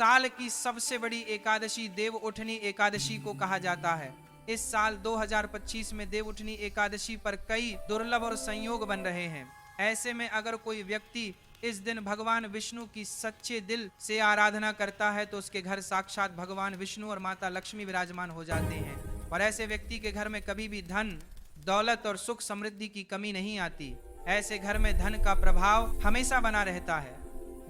साल की सबसे बड़ी एकादशी देव उठनी एकादशी को कहा जाता है। इस साल 2025 में देव उठनी एकादशी पर कई दुर्लभ और संयोग बन रहे हैं। ऐसे में अगर कोई व्यक्ति इस दिन भगवान विष्णु की सच्चे दिल से आराधना करता है तो उसके घर साक्षात भगवान विष्णु और माता लक्ष्मी विराजमान हो जाते हैं, और ऐसे व्यक्ति के घर में कभी भी धन दौलत और सुख समृद्धि की कमी नहीं आती। ऐसे घर में धन का प्रभाव हमेशा बना रहता है।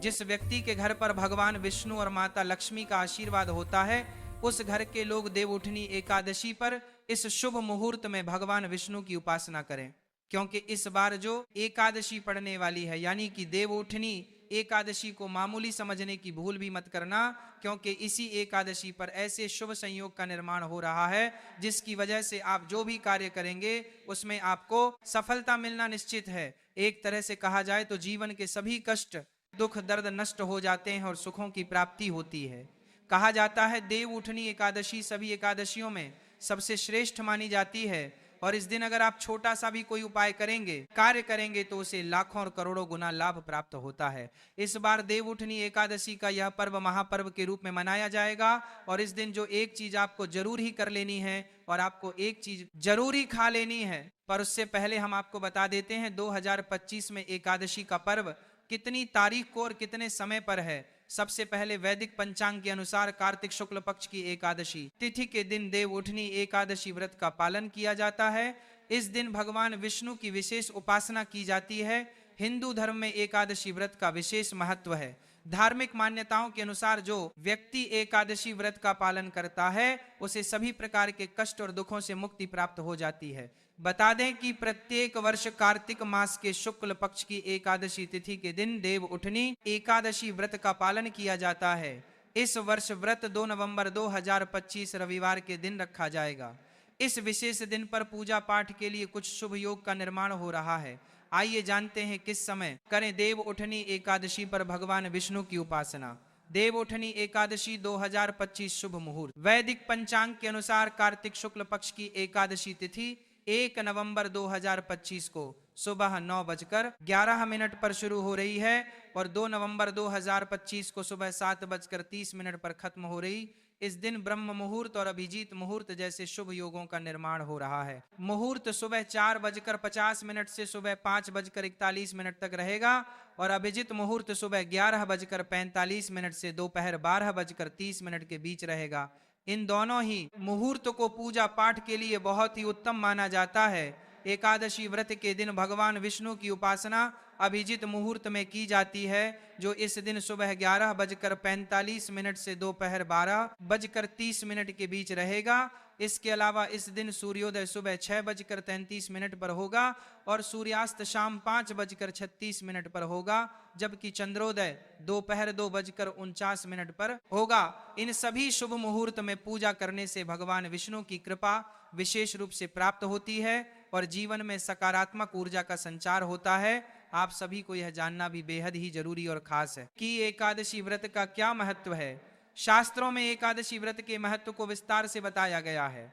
जिस व्यक्ति के घर पर भगवान विष्णु और माता लक्ष्मी का आशीर्वाद होता है, उस घर के लोग देवउठनी एकादशी पर इस शुभ मुहूर्त में भगवान विष्णु की उपासना करें, क्योंकि इस बार जो एकादशी पड़ने वाली है, यानी कि देवउठनी एकादशी को मामूली समझने की भूल भी मत करना, क्योंकि इसी एकादशी पर ऐसे शुभ संयोग का निर्माण हो रहा है जिसकी वजह से आप जो भी कार्य करेंगे उसमें आपको सफलता मिलना निश्चित है। एक तरह से कहा जाए तो जीवन के सभी कष्ट दुख दर्द नष्ट हो जाते हैं और सुखों की प्राप्ति होती है। कहा जाता है देव उठनी एकादशी सभी एकादशियों में सबसे श्रेष्ठ मानी जाती है, और इस दिन अगर आप छोटा सा भी कोई उपाय करेंगे, कार्य करेंगे, तो उसे लाखों और करोड़ों गुना लाभ प्राप्त होता है। इस बार देव उठनी एकादशी का यह पर्व महापर्व के रूप में मनाया जाएगा, और इस दिन जो एक चीज आपको जरूर ही कर लेनी है और आपको एक चीज जरूरी खा लेनी है, पर उससे पहले हम आपको बता देते हैं 2025 में एकादशी का पर्व कितनी तारीख को और कितने समय पर है। सबसे पहले वैदिक पंचांग के अनुसार कार्तिक शुक्ल पक्ष की एकादशी तिथि के दिन देव उठनी एकादशी व्रत का पालन किया जाता है। इस दिन भगवान विष्णु की विशेष उपासना की जाती है। हिंदू धर्म में एकादशी व्रत का विशेष महत्व है। धार्मिक मान्यताओं के अनुसार जो व्यक्ति एकादशी व्रत का पालन करता है उसे सभी प्रकार के कष्ट और दुखों से मुक्ति प्राप्त हो जाती है। बता दें कि प्रत्येक वर्ष कार्तिक मास के शुक्ल पक्ष की एकादशी तिथि के दिन देव उठनी एकादशी व्रत का पालन किया जाता है। इस वर्ष व्रत 2 नवंबर 2025 रविवार के दिन रखा जाएगा। इस विशेष दिन पर पूजा पाठ के लिए कुछ शुभ योग का निर्माण हो रहा है। आइए जानते हैं किस समय करें देव उठनी एकादशी पर भगवान विष्णु की उपासना। देव उठनी एकादशी 2025 शुभ मुहूर्त। वैदिक पंचांग के अनुसार कार्तिक शुक्ल पक्ष की एकादशी तिथि 1 नवंबर 2025 को सुबह 9:11 पर शुरू हो रही है और 2 नवंबर 2025 को सुबह 7:30 पर खत्म हो रही। इस दिन ब्रह्म मुहूर्त और अभिजीत मुहूर्त जैसे शुभ योगों का निर्माण हो रहा है। मुहूर्त सुबह 4:50 से सुबह 5:41 तक रहेगा और अभिजीत मुहूर्त सुबह 11:45 से दोपहर 12:30 के बीच रहेगा। इन दोनों ही मुहूर्त को पूजा पाठ के लिए बहुत ही उत्तम माना जाता है। एकादशी व्रत के दिन भगवान विष्णु की उपासना अभिजीत मुहूर्त में की जाती है, जो इस दिन सुबह 11:45 से दोपहर 12:30 के बीच रहेगा। इसके अलावा इस दिन सूर्योदय सुबह 6:33 पर होगा और सूर्यास्त शाम 5:36 पर होगा, जबकि चंद्रोदय दोपहर 2:49 पर होगा। इन सभी शुभ मुहूर्त में पूजा करने से भगवान विष्णु की कृपा विशेष रूप से प्राप्त होती है और जीवन में सकारात्मक ऊर्जा का संचार होता है। आप सभी को यह जानना भी बेहद ही जरूरी और खास है कि एकादशी व्रत का क्या महत्व है। शास्त्रों में एकादशी व्रत के महत्व को विस्तार से बताया गया है।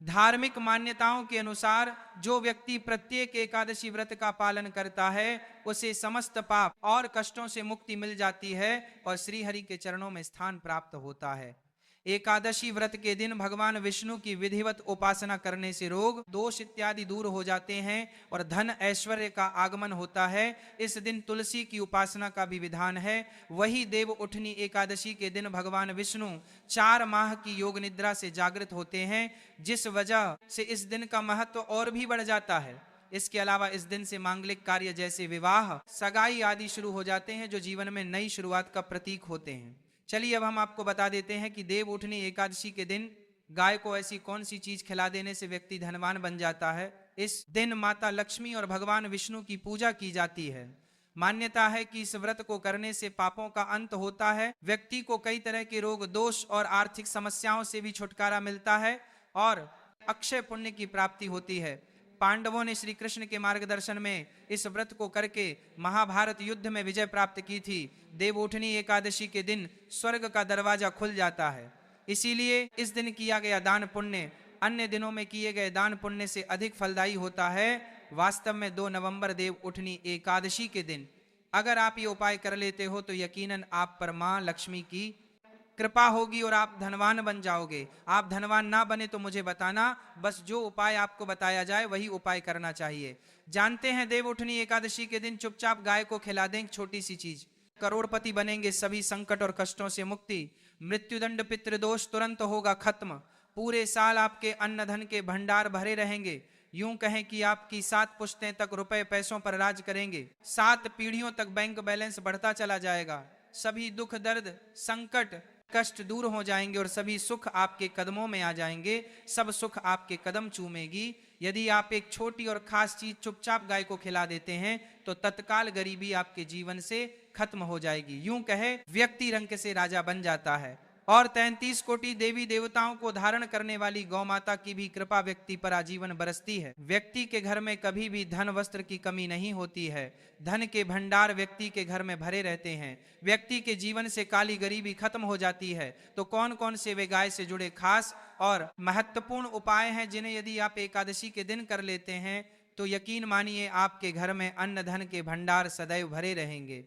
धार्मिक मान्यताओं के अनुसार जो व्यक्ति प्रत्येक एकादशी व्रत का पालन करता है उसे समस्त पाप और कष्टों से मुक्ति मिल जाती है और श्री हरि के चरणों में स्थान प्राप्त होता है। एकादशी व्रत के दिन भगवान विष्णु की विधिवत उपासना करने से रोग दोष इत्यादि दूर हो जाते हैं और धन ऐश्वर्य का आगमन होता है। इस दिन तुलसी की उपासना का भी विधान है। वही देव उठनी एकादशी के दिन भगवान विष्णु 4 माह की योग निद्रा से जागृत होते हैं, जिस वजह से इस दिन का महत्व और भी बढ़ जाता है। इसके अलावा इस दिन से मांगलिक कार्य जैसे विवाह सगाई आदि शुरू हो जाते हैं, जो जीवन में नई शुरुआत का प्रतीक होते हैं। चलिए अब हम आपको बता देते हैं कि देव उठनी एकादशी के दिन गाय को ऐसी कौन सी चीज खिला देने से व्यक्ति धनवान बन जाता है। इस दिन माता लक्ष्मी और भगवान विष्णु की पूजा की जाती है। मान्यता है कि इस व्रत को करने से पापों का अंत होता है, व्यक्ति को कई तरह के रोग दोष और आर्थिक समस्याओं से भी छुटकारा मिलता है और अक्षय पुण्य की प्राप्ति होती है। पांडवों ने श्री कृष्ण के मार्गदर्शन में इस व्रत को करके महाभारत युद्ध में विजय प्राप्त की थी। देव उठनी एकादशी के दिन स्वर्ग का दरवाजा खुल जाता है, इसीलिए इस दिन किया गया दान पुण्य अन्य दिनों में किए गए दान पुण्य से अधिक फलदायी होता है। वास्तव में 2 नवंबर देव उठनी एकादशी के दिन अगर आप ये उपाय कर लेते हो तो यकीनन आप पर मां लक्ष्मी की कृपा होगी और आप धनवान बन जाओगे। आप धनवान ना बने तो मुझे बताना, बस जो उपाय आपको बताया जाए वही उपाय करना चाहिए। जानते हैं देव उठनी एकादशी के दिन चुपचाप गाय को खिला दें, छोटी सी चीज, करोड़पति बनेंगे, सभी संकट और कष्टों से मुक्ति, मृत्युदंड पितृदोष तुरंत होगा खत्म, पूरे साल आपके अन्न धन के भंडार भरे रहेंगे। यूं कहें कि आपकी 7 पुश्तें तक रुपए पैसों पर राज करेंगे, 7 पीढ़ियों तक बैंक बैलेंस बढ़ता चला जाएगा, सभी दुख दर्द संकट कष्ट दूर हो जाएंगे और सभी सुख आपके कदमों में आ जाएंगे, सब सुख आपके कदम चूमेगी। यदि आप एक छोटी और खास चीज चुपचाप गाय को खिला देते हैं तो तत्काल गरीबी आपके जीवन से खत्म हो जाएगी। यूं कहे व्यक्ति रंग से राजा बन जाता है। और 33 कोटि देवी देवताओं को धारण करने वाली गौ माता की भी कृपा व्यक्ति पर आजीवन बरसती है। व्यक्ति के घर में कभी भी धन वस्त्र की कमी नहीं होती है, धन के भंडार व्यक्ति के घर में भरे रहते हैं, व्यक्ति के जीवन से काली गरीबी खत्म हो जाती है। तो कौन कौन से वे गाय से जुड़े खास और महत्वपूर्ण उपाय हैं जिन्हें यदि आप एकादशी के दिन कर लेते हैं तो यकीन मानिए आपके घर में अन्न धन के भंडार सदैव भरे रहेंगे।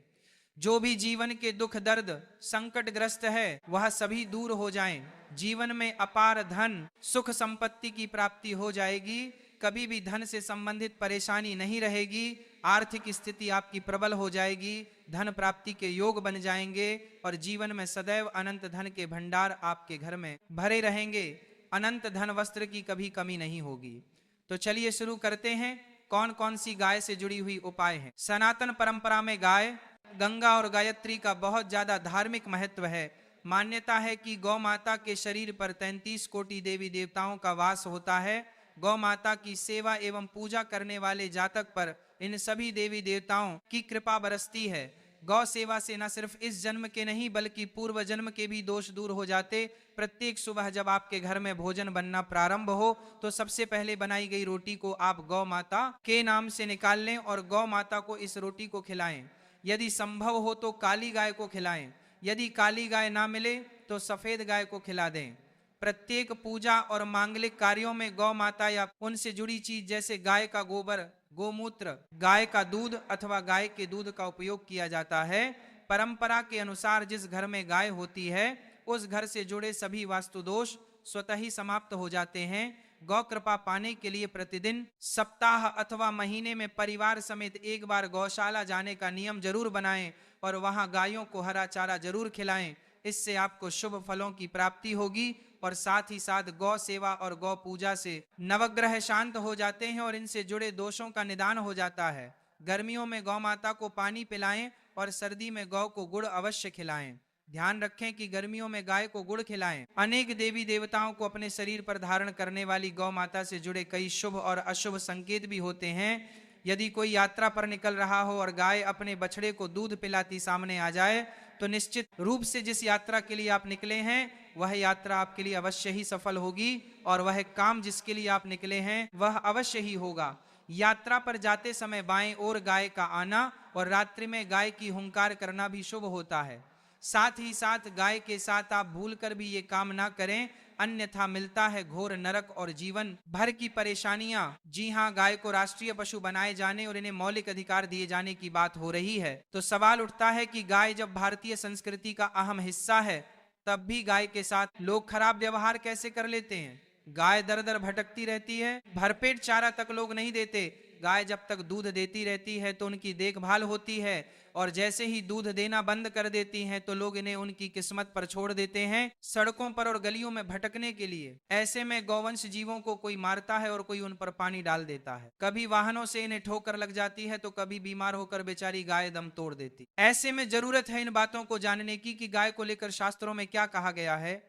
जो भी जीवन के दुख दर्द संकट ग्रस्त है वह सभी दूर हो जाएं, जीवन में अपार धन सुख संपत्ति की प्राप्ति हो जाएगी, कभी भी धन से संबंधित परेशानी नहीं रहेगी, आर्थिक स्थिति आपकी प्रबल हो जाएगी, धन प्राप्ति के योग बन जाएंगे और जीवन में सदैव अनंत धन के भंडार आपके घर में भरे रहेंगे, अनंत धन वस्त्र की कभी कमी नहीं होगी। तो चलिए शुरू करते हैं कौन कौन सी गाय से जुड़ी हुई उपाय हैं। सनातन परंपरा में गाय गंगा और गायत्री का बहुत ज्यादा धार्मिक महत्व है। मान्यता है कि गौ माता के शरीर पर 33 कोटि देवी देवताओं का वास होता है। गौ माता की सेवा एवं पूजा करने वाले जातक पर इन सभी देवी देवताओं की कृपा बरसती है। गौ सेवा से न सिर्फ इस जन्म के नहीं बल्कि पूर्व जन्म के भी दोष दूर हो जाते। प्रत्येक सुबह जब आपके घर में भोजन बनना प्रारंभ हो तो सबसे पहले बनाई गई रोटी को आप गौ माता के नाम से निकाल लें और गौ माता को इस रोटी को खिलाएं। यदि संभव हो तो काली गाय को खिलाएं, यदि काली गाय ना मिले तो सफेद गाय को खिला दें। प्रत्येक पूजा और मांगलिक कार्यों में गौ माता या उनसे जुड़ी चीज जैसे गाय का गोबर, गोमूत्र, गाय का दूध अथवा गाय के दूध का उपयोग किया जाता है। परंपरा के अनुसार जिस घर में गाय होती है उस घर से जुड़े सभी वास्तु दोष स्वतः ही समाप्त हो जाते हैं। गौ कृपा पाने के लिए प्रतिदिन, सप्ताह अथवा महीने में परिवार समेत एक बार गौशाला जाने का नियम जरूर बनाएं और वहां गायों को हरा चारा जरूर खिलाएं। इससे आपको शुभ फलों की प्राप्ति होगी और साथ ही साथ गौ सेवा और गौ पूजा से नवग्रह शांत हो जाते हैं और इनसे जुड़े दोषों का निदान हो जाता है। गर्मियों में गौ माता को पानी पिलाएं और सर्दी में गौ को गुड़ अवश्य खिलाएं। ध्यान रखें कि गर्मियों में गाय को गुड़ खिलाएं। अनेक देवी देवताओं को अपने शरीर पर धारण करने वाली गौ माता से जुड़े कई शुभ और अशुभ संकेत भी होते हैं। यदि कोई यात्रा पर निकल रहा हो और गाय अपने बछड़े को दूध पिलाती सामने आ जाए तो निश्चित रूप से जिस यात्रा के लिए आप निकले हैं वह यात्रा आपके लिए अवश्य ही सफल होगी और वह काम जिसके लिए आप निकले हैं वह अवश्य ही होगा। यात्रा पर जाते समय बाएं ओर गाय का आना और रात्रि में गाय की हुंकार करना भी शुभ होता है। साथ ही साथ गाय के साथ आप भूलकर भी ये काम ना करें, अन्यथा मिलता है घोर नरक और जीवन भर की परेशानियां। जी हां, गाय को राष्ट्रीय पशु बनाए जाने और इन्हें मौलिक अधिकार दिए जाने की बात हो रही है तो सवाल उठता है कि गाय जब भारतीय संस्कृति का अहम हिस्सा है तब भी गाय के साथ लोग खराब व्यवहार कैसे कर लेते हैं। गाय दर दर भटकती रहती है, भरपेट चारा तक लोग नहीं देते। गाय जब तक दूध देती रहती है तो उनकी देखभाल होती है और जैसे ही दूध देना बंद कर देती हैं तो लोग इन्हें उनकी किस्मत पर छोड़ देते हैं सड़कों पर और गलियों में भटकने के लिए। ऐसे में गौवंश जीवों को कोई मारता है और कोई उन पर पानी डाल देता है, कभी वाहनों से इन्हें ठोकर लग जाती है तो कभी बीमार होकर बेचारी गाय दम तोड़ देती। ऐसे में जरूरत है इन बातों को जानने की कि गाय को लेकर शास्त्रों में क्या कहा गया है,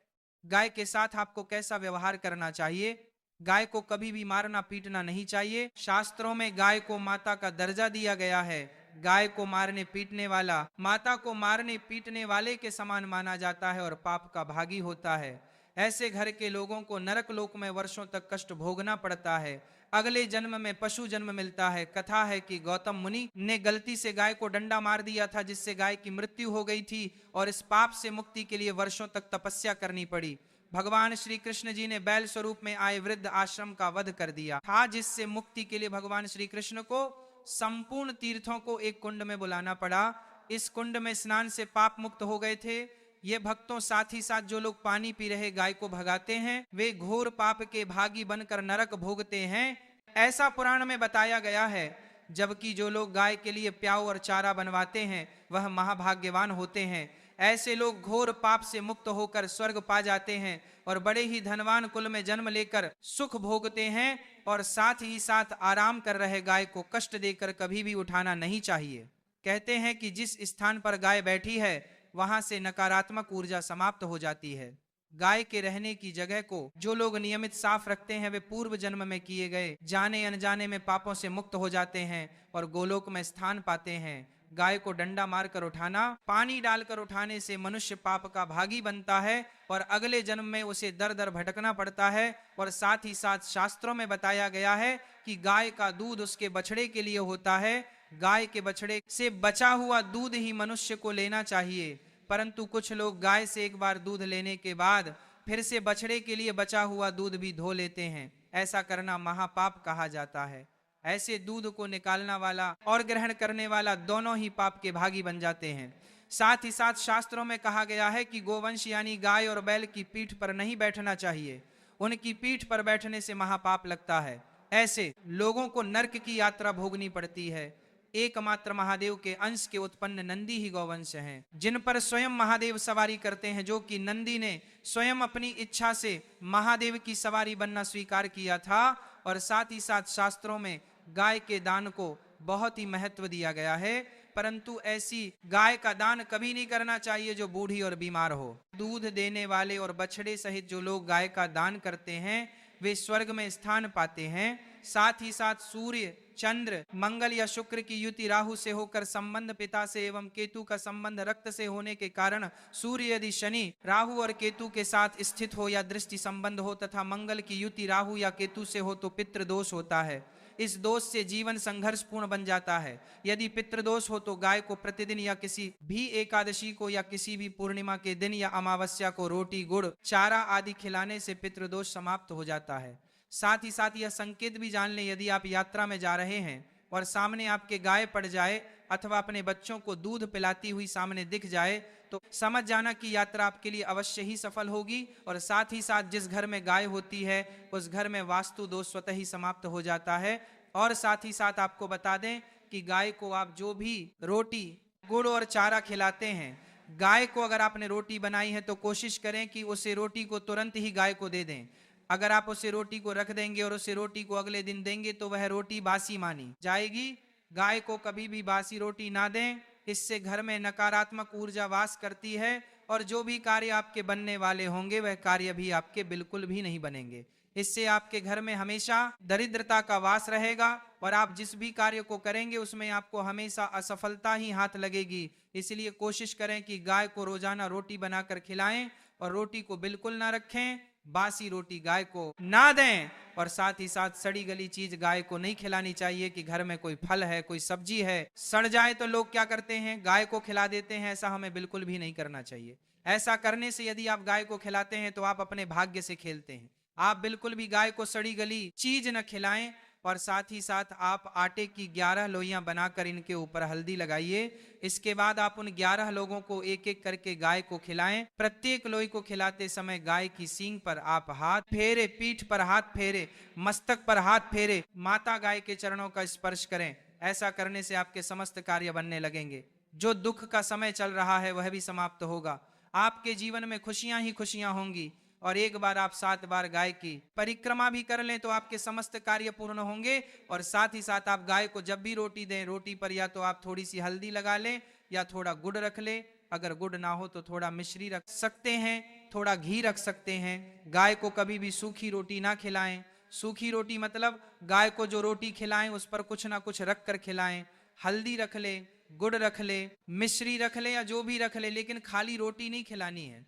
गाय के साथ आपको कैसा व्यवहार करना चाहिए। गाय को कभी भी मारना पीटना नहीं चाहिए। शास्त्रों में गाय को माता का दर्जा दिया गया है। गाय को मारने पीटने वाला माता को मारने पीटने वाले के समान माना जाता है और पाप का भागी होता है। ऐसे घर के लोगों को नरक लोक में वर्षों तक कष्ट भोगना पड़ता है, अगले जन्म में पशु जन्म मिलता है। कथा है कि गौतम मुनि ने गलती से गाय को डंडा मार दिया था जिससे गाय की मृत्यु हो गई थी और इस पाप से मुक्ति के लिए वर्षों तक तपस्या करनी पड़ी। भगवान श्री कृष्ण जी ने बैल स्वरूप में आए वृद्ध आश्रम का वध कर दिया था जिससे मुक्ति के लिए भगवान श्री कृष्ण को संपूर्ण तीर्थों को एक कुंड में बुलाना पड़ा। इस कुंड में स्नान से पाप मुक्त हो गए थे। ये भक्तों साथ ही साथ जो लोग पानी पी रहे गाय को भगाते हैं वे घोर पाप के भागी बनकर नरक भोगते हैं, ऐसा पुराण में बताया गया है। जबकि जो लोग गाय के लिए प्याऊ और चारा बनवाते हैं वह महाभाग्यवान होते हैं। ऐसे लोग घोर पाप से मुक्त होकर स्वर्ग पा जाते हैं और बड़े ही धनवान कुल में जन्म लेकर सुख भोगते हैं। और साथ ही साथ आराम कर रहे गाय को कष्ट देकर कभी भी उठाना नहीं चाहिए। कहते हैं कि जिस स्थान पर गाय बैठी है वहां से नकारात्मक ऊर्जा समाप्त हो जाती है। गाय के रहने की जगह को जो लोग नियमित साफ रखते हैं वे पूर्व जन्म में किए गए जाने अनजाने में पापों से मुक्त हो जाते हैं और गोलोक में स्थान पाते हैं। गाय को डंडा मारकर उठाना, पानी डालकर उठाने से मनुष्य पाप का भागी बनता है और अगले जन्म में उसे दर दर भटकना पड़ता है। और साथ ही साथ शास्त्रों में बताया गया है कि गाय का दूध उसके बछड़े के लिए होता है। गाय के बछड़े से बचा हुआ दूध ही मनुष्य को लेना चाहिए, परंतु कुछ लोग गाय से एक बार दूध लेने के बाद फिर से बछड़े के लिए बचा हुआ दूध भी धो लेते हैं। ऐसा करना महापाप कहा जाता है। ऐसे दूध को निकालना वाला और ग्रहण करने वाला दोनों ही पाप के भागी बन जाते हैं। साथ ही साथ शास्त्रों में कहा गया है कि गोवंश यानी गाय और बैल की पीठ पर नहीं बैठना चाहिए, उनकी पीठ पर बैठने से महापाप लगता है। ऐसे लोगों को नरक की यात्रा भोगनी पड़ती है। एकमात्र महादेव के अंश के उत्पन्न नंदी ही गौवंश हैं, जिन पर स्वयं महादेव सवारी करते हैं, जो कि नंदी ने स्वयं अपनी इच्छा से महादेव की सवारी बनना स्वीकार किया था। और साथ ही साथ शास्त्रों में गाय के दान को बहुत ही महत्व दिया गया है, परंतु ऐसी गाय का दान कभी नहीं करना चाहिए जो बूढ़ी और बीमार हो। दूध देने वाले और बछड़े सहित जो लोग गाय का दान करते हैं वे स्वर्ग में स्थान पाते हैं। साथ ही साथ सूर्य, चंद्र, मंगल या शुक्र की युति राहु से होकर संबंध पिता से एवं केतु का संबंध रक्त से होने के कारण सूर्य यदि शनि, राहु और केतु के साथ स्थित हो या दृष्टि संबंध हो तथा मंगल की युति राहु या केतु से हो तो पितृदोष होता है। इस दोष से जीवन संघर्षपूर्ण बन जाता है। यदि पितृदोष हो तो गाय को प्रतिदिन या किसी भी एकादशी को या किसी भी पूर्णिमा के दिन या अमावस्या को रोटी, गुड़, चारा आदि खिलाने से पितृदोष समाप्त हो जाता है। साथ ही साथ यह संकेत भी जान लें, यदि आप यात्रा में जा रहे हैं और सामने आपके गाय पड़ जाए अथवा अपने बच्चों को दूध पिलाती हुई सामने दिख जाए तो समझ जाना कि यात्रा आपके लिए अवश्य ही सफल होगी। और साथ ही साथ जिस घर में गाय होती है उस घर में वास्तु दोष स्वतः ही समाप्त हो जाता है। और साथ ही साथ आपको बता दें कि गाय को आप जो भी रोटी, गुड़ और चारा खिलाते हैं, गाय को अगर आपने रोटी बनाई है तो कोशिश करें कि उसे रोटी को तुरंत ही गाय को दे दें। अगर आप उसे रोटी को रख देंगे और उसे रोटी को अगले दिन देंगे तो वह रोटी बासी मानी जाएगी। गाय को कभी भी बासी रोटी ना दें, इससे घर में नकारात्मक ऊर्जा वास करती है और जो भी कार्य आपके बनने वाले होंगे वह कार्य भी आपके बिल्कुल भी नहीं बनेंगे। इससे आपके घर में हमेशा दरिद्रता का वास रहेगा और आप जिस भी कार्य को करेंगे उसमें आपको हमेशा असफलता ही हाथ लगेगी। इसलिए कोशिश करें कि गाय को रोजाना रोटी बनाकर खिलाएं और रोटी को बिल्कुल ना रखें, बासी रोटी गाय को ना दें। और साथ ही साथ सड़ी गली चीज गाय को नहीं खिलानी चाहिए कि घर में कोई फल है, कोई सब्जी है, सड़ जाए तो लोग क्या करते हैं, गाय को खिला देते हैं। ऐसा हमें बिल्कुल भी नहीं करना चाहिए। ऐसा करने से यदि आप गाय को खिलाते हैं तो आप अपने भाग्य से खेलते हैं। आप बिल्कुल भी गाय को सड़ी गली चीज न खिलाएं। और साथ ही साथ आप आटे की 11 लोइयां बनाकर इनके ऊपर हल्दी लगाइए। इसके बाद आप उन 11 लोगों को एक एक करके गाय को खिलाएं। प्रत्येक लोई को खिलाते समय गाय की सींग पर आप हाथ फेरे, पीठ पर हाथ फेरे, मस्तक पर हाथ फेरे, माता गाय के चरणों का स्पर्श करें। ऐसा करने से आपके समस्त कार्य बनने लगेंगे। जो दुख का समय चल रहा है वह भी समाप्त होगा। आपके जीवन में खुशियां ही खुशियां होंगी। और एक बार आप 7 बार गाय की परिक्रमा भी कर लें तो आपके समस्त कार्य पूर्ण होंगे। और साथ ही साथ आप गाय को जब भी रोटी दें, रोटी पर या तो आप थोड़ी सी हल्दी लगा लें या थोड़ा गुड़ रख लें। अगर गुड़ ना हो तो थोड़ा मिश्री रख सकते हैं, थोड़ा घी रख सकते हैं। गाय को कभी भी सूखी रोटी ना खिलाएं। सूखी रोटी मतलब गाय को जो रोटी खिलाएं उस पर कुछ ना कुछ रख कर खिलाएं। हल्दी रख ले, गुड़ रख ले, मिश्री रख ले या जो भी रख ले, लेकिन खाली रोटी नहीं खिलानी है।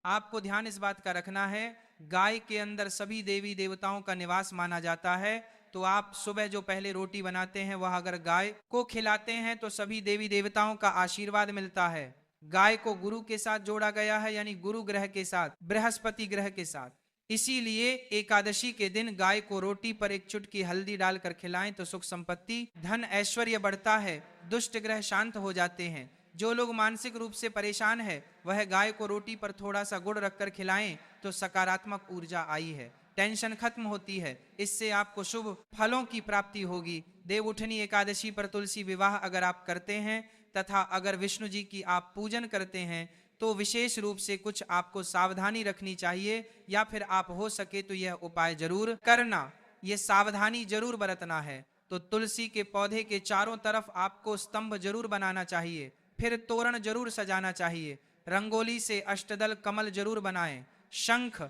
आपको ध्यान इस बात का रखना है, गाय के अंदर सभी देवी देवताओं का निवास माना जाता है। तो आप सुबह जो पहले रोटी बनाते हैं वह अगर गाय को खिलाते हैं तो सभी देवी देवताओं का आशीर्वाद मिलता है। गाय को गुरु के साथ जोड़ा गया है, यानी गुरु ग्रह के साथ, बृहस्पति ग्रह के साथ। इसीलिए एकादशी के दिन गाय को रोटी पर एक चुटकी हल्दी डालकर खिलाएं तो सुख संपत्ति, धन, ऐश्वर्य बढ़ता है, दुष्ट ग्रह शांत हो जाते हैं। जो लोग मानसिक रूप से परेशान है वह गाय को रोटी पर थोड़ा सा गुड़ रखकर खिलाएं तो सकारात्मक ऊर्जा आई है, टेंशन खत्म होती है, इससे आपको शुभ फलों की प्राप्ति होगी। देवउठनी एकादशी पर तुलसी विवाह अगर आप करते हैं तथा अगर विष्णु जी की आप पूजन करते हैं तो विशेष रूप से कुछ आपको सावधानी रखनी चाहिए, या फिर आप हो सके तो यह उपाय जरूर करना, यह सावधानी जरूर बरतना है। तो तुलसी के पौधे के चारों तरफ आपको स्तंभ जरूर बनाना चाहिए, फिर तोरण जरूर सजाना चाहिए, रंगोली से अष्टदल कमल जरूर बनाएं, शंख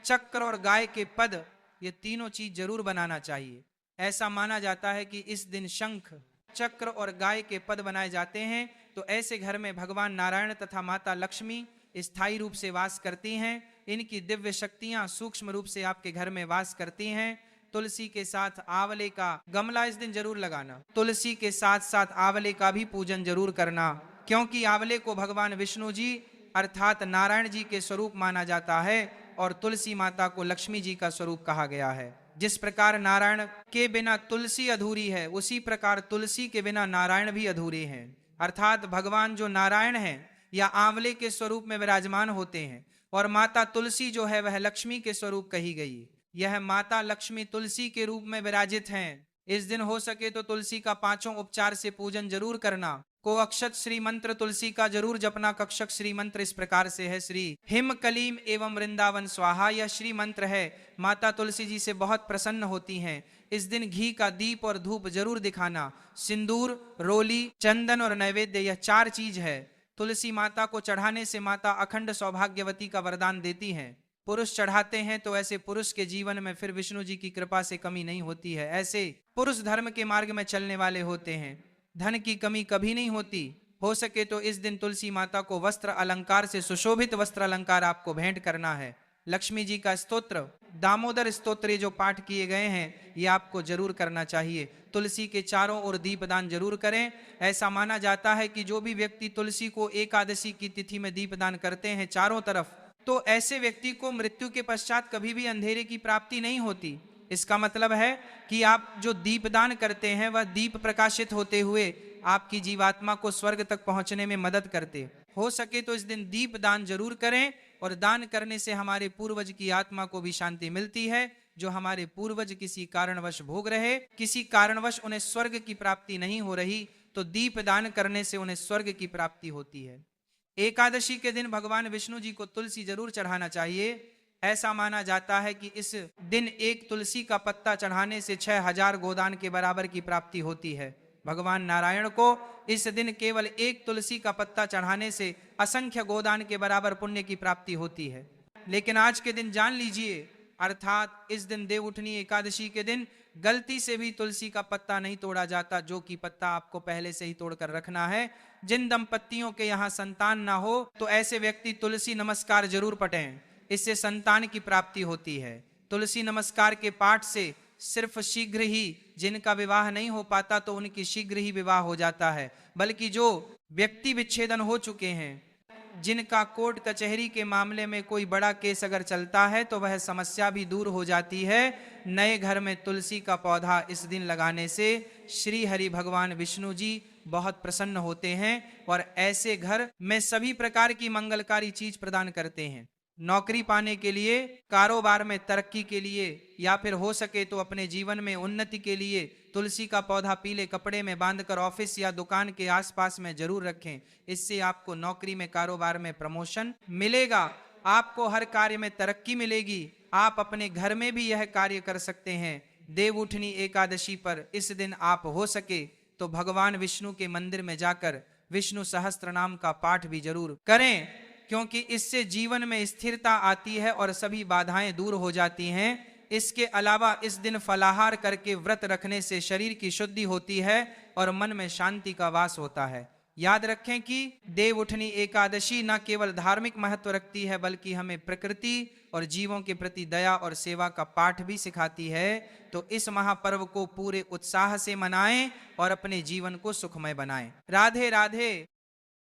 चक्र और गाय के पद, ये तीनों चीज जरूर बनाना चाहिए। ऐसा माना जाता है कि इस दिन शंख चक्र और गाय के पद बनाए जाते हैं तो ऐसे घर में भगवान नारायण तथा माता लक्ष्मी स्थायी रूप से वास करती हैं, इनकी दिव्य शक्तियां सूक्ष्म रूप से आपके घर में वास करती हैं। तुलसी के साथ आंवले का गमला इस दिन जरूर लगाना, तुलसी के साथ साथ आंवले का भी पूजन जरूर करना, क्योंकि आंवले को भगवान विष्णु जी अर्थात नारायण जी के स्वरूप माना जाता है और तुलसी माता को लक्ष्मी जी का स्वरूप कहा गया है। जिस प्रकार नारायण के बिना तुलसी अधूरी है, उसी प्रकार तुलसी के बिना नारायण भी अधूरे हैं। अर्थात भगवान जो नारायण हैं या आंवले के स्वरूप में विराजमान होते हैं और माता तुलसी जो है वह लक्ष्मी के स्वरूप कही गई। यह माता लक्ष्मी तुलसी के रूप में विराजित हैं। इस दिन हो सके तो तुलसी का 5 उपचार से पूजन जरूर करना। को अक्षत श्री मंत्र तुलसी का जरूर जपना। कक्षक श्री मंत्र इस प्रकार से है, श्री हिम कलीम एवं वृंदावन स्वाहा। यह श्री मंत्र है, माता तुलसी जी से बहुत प्रसन्न होती हैं। इस दिन घी का दीप और धूप जरूर दिखाना। सिंदूर, रोली, चंदन और नैवेद्य, यह 4 चीज है। तुलसी माता को चढ़ाने से माता अखंड सौभाग्यवती का वरदान देती हैं। पुरुष चढ़ाते हैं तो ऐसे पुरुष के जीवन में फिर विष्णु जी की कृपा से कमी नहीं होती है। ऐसे पुरुष धर्म के मार्ग में चलने वाले होते हैं, धन की कमी कभी नहीं होती। हो सके तो इस दिन तुलसी माता को वस्त्र अलंकार से सुशोभित वस्त्र अलंकार आपको भेंट करना है। लक्ष्मी जी का स्तोत्र, दामोदर स्तोत्र जो पाठ किए गए हैं ये आपको जरूर करना चाहिए। तुलसी के चारों ओर दीपदान जरूर करें। ऐसा माना जाता है कि जो भी व्यक्ति तुलसी को एकादशी की तिथि में दीपदान करते हैं चारों तरफ, तो ऐसे व्यक्ति को मृत्यु के पश्चात कभी भी अंधेरे की प्राप्ति नहीं होती। इसका मतलब है कि आप जो दीपदान करते हैं वह दीप प्रकाशित होते हुए आपकी जीवात्मा को स्वर्ग तक पहुंचने में मदद करते। हो सके तो इस दिन दीप दान जरूर करें, और दान करने से हमारे पूर्वज की आत्मा को भी शांति मिलती है। जो हमारे पूर्वज किसी कारणवश भोग रहे, किसी कारणवश उन्हें स्वर्ग की प्राप्ति नहीं हो रही, तो दीप दान करने से उन्हें स्वर्ग की प्राप्ति होती है। एकादशी के दिन भगवान विष्णु जी को तुलसी जरूर चढ़ाना चाहिए। ऐसा माना जाता है कि इस दिन एक तुलसी का पत्ता चढ़ाने से 6000 गोदान के बराबर की प्राप्ति होती है। भगवान नारायण को इस दिन केवल एक तुलसी का पत्ता चढ़ाने से असंख्य गोदान के बराबर पुण्य की प्राप्ति होती है। लेकिन आज के दिन जान लीजिए, अर्थात इस दिन देवउठनी एकादशी के दिन गलती से भी तुलसी का पत्ता नहीं तोड़ा जाता, जो कि पत्ता आपको पहले से ही तोड़कर रखना है। जिन दंपतियों के यहाँ संतान ना हो तो ऐसे व्यक्ति तुलसी नमस्कार जरूर पढ़ें, इससे संतान की प्राप्ति होती है। तुलसी नमस्कार के पाठ से सिर्फ शीघ्र ही जिनका विवाह नहीं हो पाता तो उनकी शीघ्र ही विवाह हो जाता है, बल्कि जो व्यक्ति विच्छेदन हो चुके हैं, जिनका कोर्ट कचहरी के मामले में कोई बड़ा केस अगर चलता है तो वह समस्या भी दूर हो जाती है। नए घर में तुलसी का पौधा इस दिन लगाने से श्री हरि भगवान विष्णु जी बहुत प्रसन्न होते हैं और ऐसे घर में सभी प्रकार की मंगलकारी चीज प्रदान करते हैं। नौकरी पाने के लिए, कारोबार में तरक्की के लिए, या फिर हो सके तो अपने जीवन में उन्नति के लिए तुलसी का पौधा पीले कपड़े में बांधकर ऑफिस या दुकान के आसपास में जरूर रखें। इससे आपको नौकरी में, कारोबार में प्रमोशन मिलेगा, आपको हर कार्य में तरक्की मिलेगी। आप अपने घर में भी यह कार्य कर सकते हैं। देवउठनी एकादशी पर इस दिन आप हो सके तो भगवान विष्णु के मंदिर में जाकर विष्णु सहस्त्र नाम का पाठ भी जरूर करें, क्योंकि इससे जीवन में स्थिरता आती है और सभी बाधाएं दूर हो जाती हैं। इसके अलावा इस दिन फलाहार करके व्रत रखने से शरीर की शुद्धि होती है और मन में शांति का वास होता है। याद रखें कि देवउठनी एकादशी न केवल धार्मिक महत्व रखती है, बल्कि हमें प्रकृति और जीवों के प्रति दया और सेवा का पाठ भी सिखाती है। तो इस महापर्व को पूरे उत्साह से मनाएं और अपने जीवन को सुखमय बनाएं। राधे राधे।